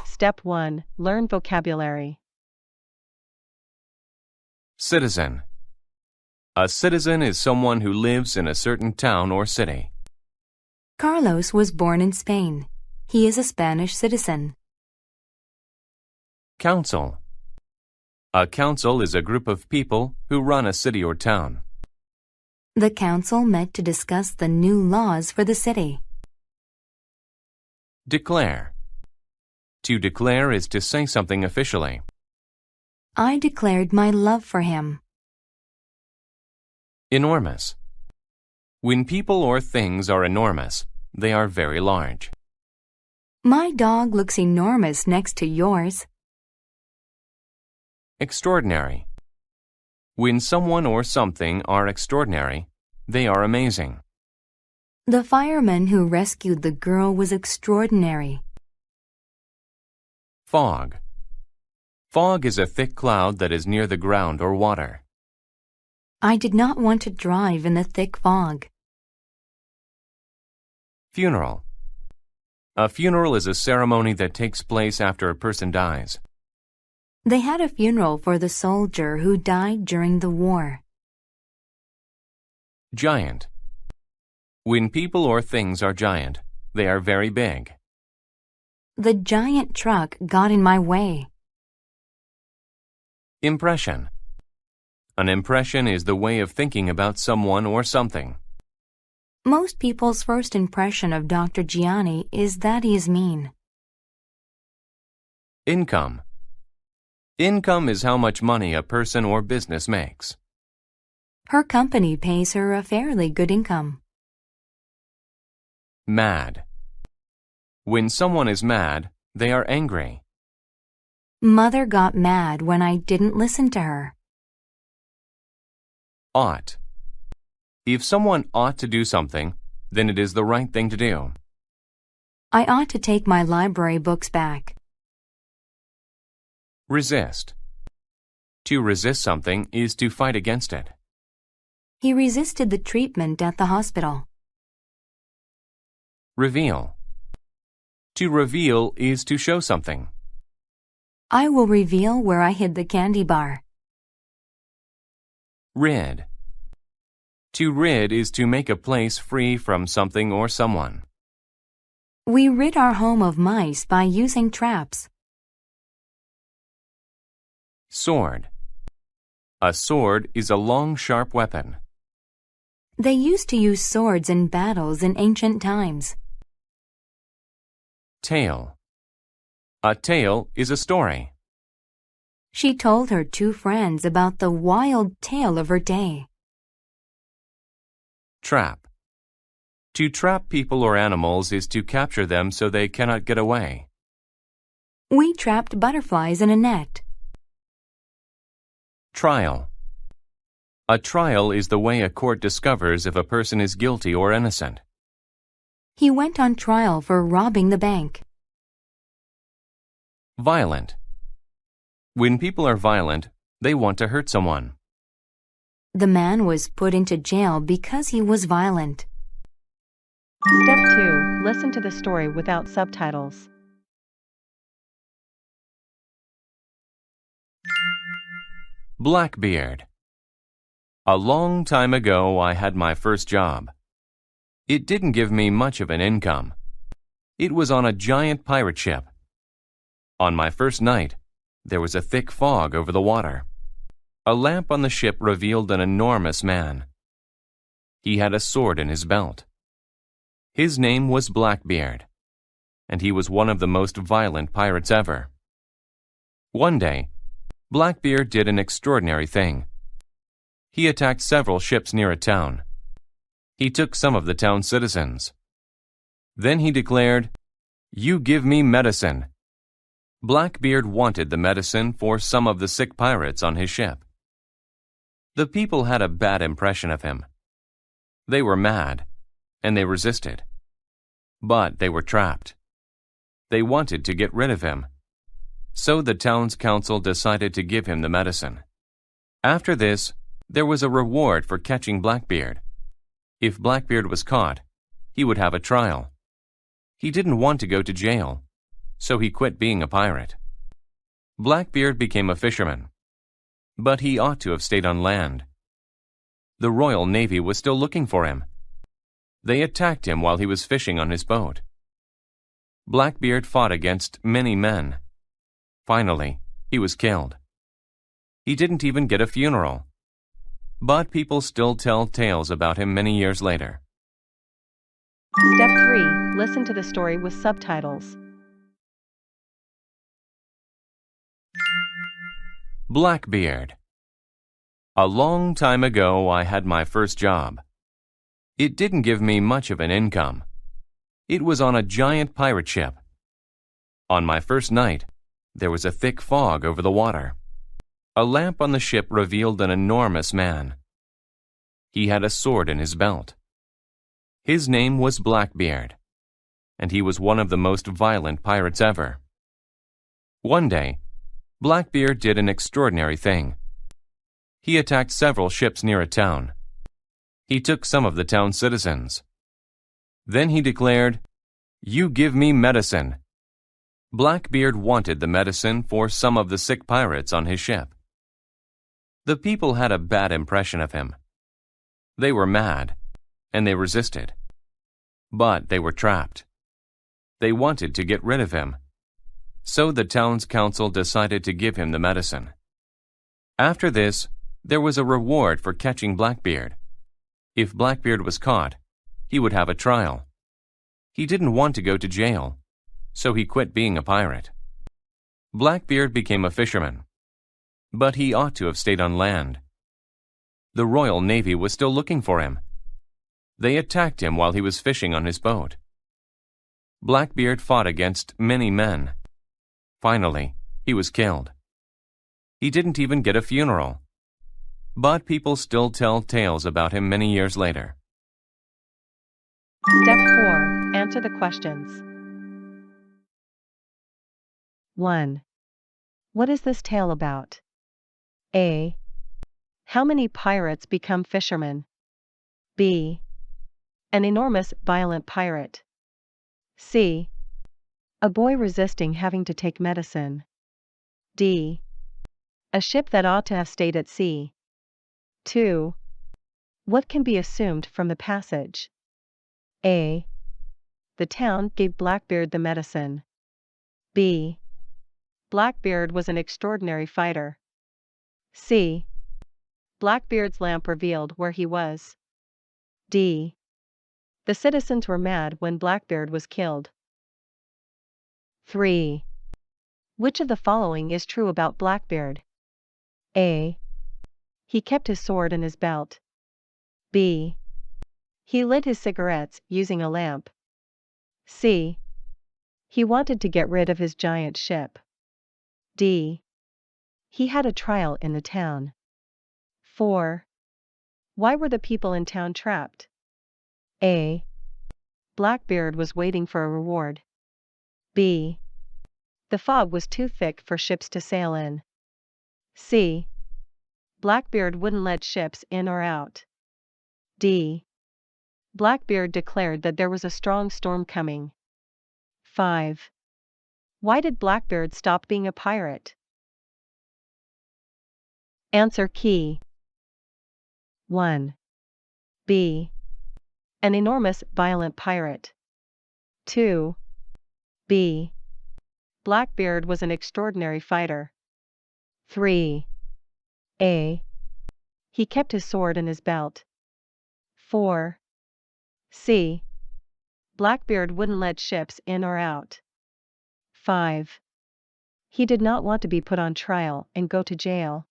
Step 1. Learn vocabulary. Citizen. A citizen is someone who lives in a certain town or city. Carlos was born in Spain. He is a Spanish citizen. Council. A council is a group of people who run a city or town. The council met to discuss the new laws for the city. Declare. To declare is to say something officially. I declared my love for him. Enormous. When people or things are enormous, they are very large. My dog looks enormous next to yours. Extraordinary. When someone or something are extraordinary, they are amazing. The fireman who rescued the girl was extraordinary. Fog. Fog is a thick cloud that is near the ground or water. I did not want to drive in the thick fog. Funeral. A funeral is a ceremony that takes place after a person dies. They had a funeral for the soldier who died during the war. Giant. When people or things are giant, they are very big. The giant truck got in my way. Impression. An impression is the way of thinking about someone or something. Most people's first impression of Dr. Gianni is that he is mean. Income. Income is how much money a person or business makes. Her company pays her a fairly good income. Mad. When someone is mad, they are angry. Mother got mad when I didn't listen to her. Ought. If someone ought to do something, then it is the right thing to do. I ought to take my library books back. Resist. To resist something is to fight against it. He resisted the treatment at the hospital. Reveal. To reveal is to show something. I will reveal where I hid the candy bar. Rid. To rid is to make a place free from something or someone. We rid our home of mice by using traps. Sword. A sword is a long, sharp weapon. They used to use swords in battles in ancient times. Tale. A tale is a story. She told her two friends about the wild tale of her day. Trap. To trap people or animals is to capture them so they cannot get away. We trapped butterflies in a net. Trial. A trial is the way a court discovers if a person is guilty or innocent. He went on trial for robbing the bank. Violent. When people are violent, they want to hurt someone. The man was put into jail because he was violent. Step 2. Listen to the story without subtitles. Blackbeard. A long time ago, I had my first job. It didn't give me much of an income. It was on a giant pirate ship. On my first night, there was a thick fog over the water. A lamp on the ship revealed an enormous man. He had a sword in his belt. His name was Blackbeard, and he was one of the most violent pirates ever. One day, Blackbeard did an extraordinary thing. He attacked several ships near a town. He took some of the town's citizens. Then he declared, "You give me medicine." Blackbeard wanted the medicine for some of the sick pirates on his ship. The people had a bad impression of him. They were mad, and they resisted. But they were trapped. They wanted to get rid of him. So the town's council decided to give him the medicine. After this, there was a reward for catching Blackbeard. If Blackbeard was caught, he would have a trial. He didn't want to go to jail, so he quit being a pirate. Blackbeard became a fisherman, but he ought to have stayed on land. The Royal Navy was still looking for him. They attacked him while he was fishing on his boat. Blackbeard fought against many men. Finally, he was killed. He didn't even get a funeral, but people still tell tales about him many years later. Step 3. Listen to the story with subtitles. Blackbeard. A long time ago, I had my first job. It didn't give me much of an income. It was on a giant pirate ship. On my first night, there was a thick fog over the water. A lamp on the ship revealed an enormous man. He had a sword in his belt. His name was Blackbeard, and he was one of the most violent pirates ever. One day, Blackbeard did an extraordinary thing. He attacked several ships near a town. He took some of the town's citizens. Then he declared, "You give me medicine." Blackbeard wanted the medicine for some of the sick pirates on his ship. The people had a bad impression of him. They were mad, and they resisted. But they were trapped. They wanted to get rid of him. So the town's council decided to give him the medicine. After this, there was a reward for catching Blackbeard. If Blackbeard was caught, he would have a trial. He didn't want to go to jail, so he quit being a pirate. Blackbeard became a fisherman, but he ought to have stayed on land. The Royal Navy was still looking for him. They attacked him while he was fishing on his boat. Blackbeard fought against many men. Finally, he was killed. He didn't even get a funeral, but people still tell tales about him many years later. Step 4. Answer the questions. 1. What is this tale about? A. How many pirates become fishermen? B. An enormous, violent pirate. C. A boy resisting having to take medicine. D. A ship that ought to have stayed at sea. 2. What can be assumed from the passage? A. The town gave Blackbeard the medicine. B. Blackbeard was an extraordinary fighter. C. Blackbeard's lamp revealed where he was. D. The citizens were mad when Blackbeard was killed. 3. Which of the following is true about Blackbeard? A. He kept his sword in his belt. B. He lit his cigarettes using a lamp. C. He wanted to get rid of his giant ship. D. He had a trial in the town. 4. Why were the people in town trapped? A. Blackbeard was waiting for a reward. B. The fog was too thick for ships to sail in. C. Blackbeard wouldn't let ships in or out. D. Blackbeard declared that there was a strong storm coming. 5. Why did Blackbeard stop being a pirate? Answer key. 1. B. An enormous, violent pirate. 2. B. Blackbeard was an extraordinary fighter. 3. A. He kept his sword in his belt. 4. C. Blackbeard wouldn't let ships in or out. 5. He did not want to be put on trial and go to jail.